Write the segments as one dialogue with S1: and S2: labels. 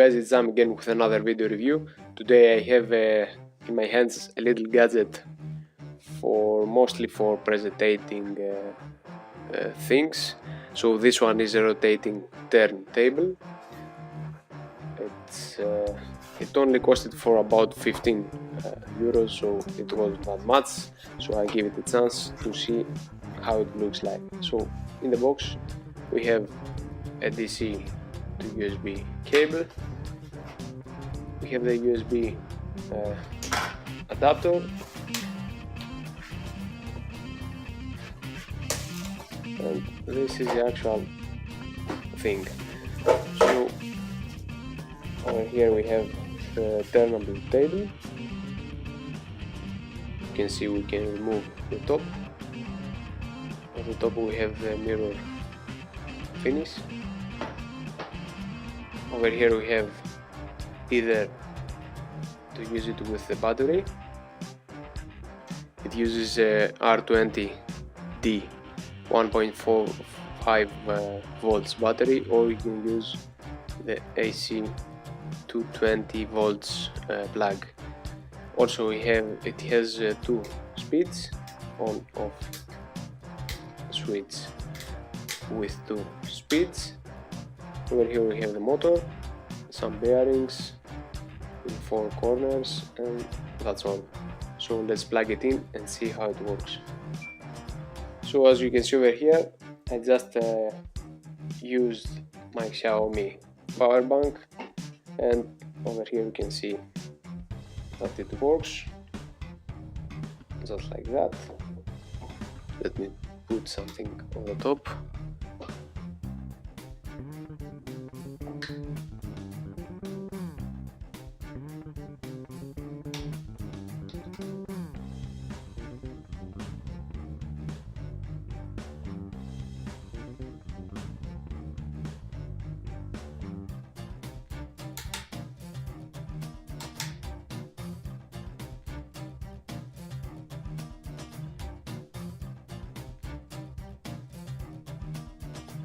S1: guys, it's Sam again with another video review. Today I have in my hands a little gadget mostly for presenting things. So this one is a rotating turntable. It only costed for about 15 euros, so it wasn't that much. So I give it a chance to see how it looks like. So in the box we have a DC to USB cable. We have the USB adapter, and this is the actual thing. So over here we have the turnable table. You can see we can remove the top. At the top we have the mirror finish. Over here we have either to use it with the battery. It uses a R20D 1.45 volts battery, or you can use the AC 220 volts plug. Also it has two speeds, on off switch with two speeds. Over here we have the motor, some bearings in four corners, and that's all. So let's plug it in and see how it works. So as you can see over here, I just used my Xiaomi power bank, and over here you can see that it works just like that. Let me put something on the top.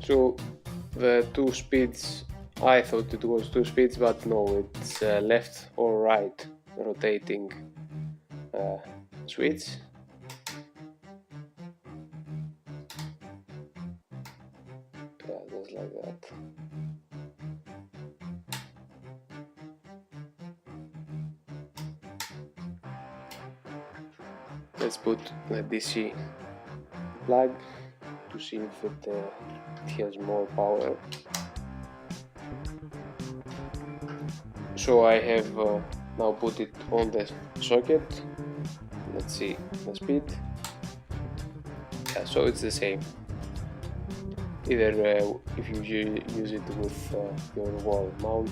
S1: So the two speeds, I thought it was two speeds, but no, it's left or right rotating switch. Yeah, just like that. Let's put the DC plug to see if it has more power. So I have now put it on the socket. Let's see the speed. Yeah, so it's the same. Either if you use it with your wall mount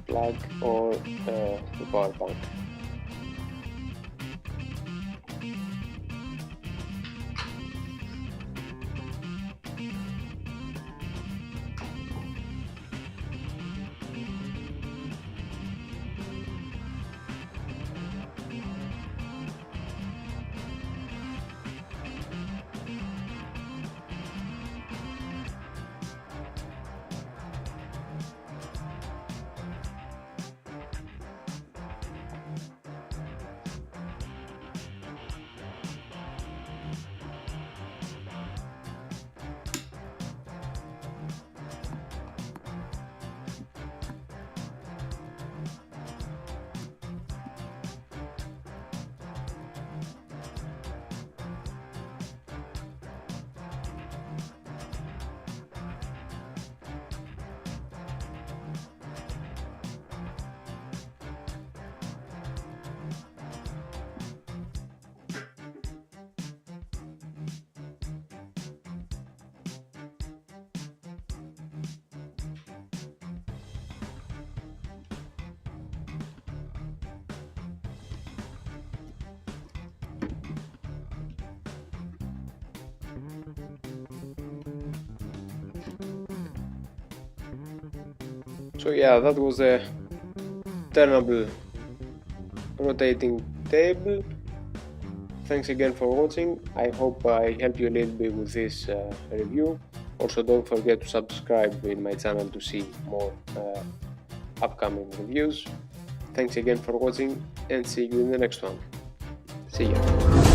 S1: plug or the power bank. So yeah, that was a turnable rotating table. Thanks again for watching. I hope I helped you a little bit with this review. Also, don't forget to subscribe in my channel to see more upcoming reviews. Thanks again for watching and see you in the next one. See ya.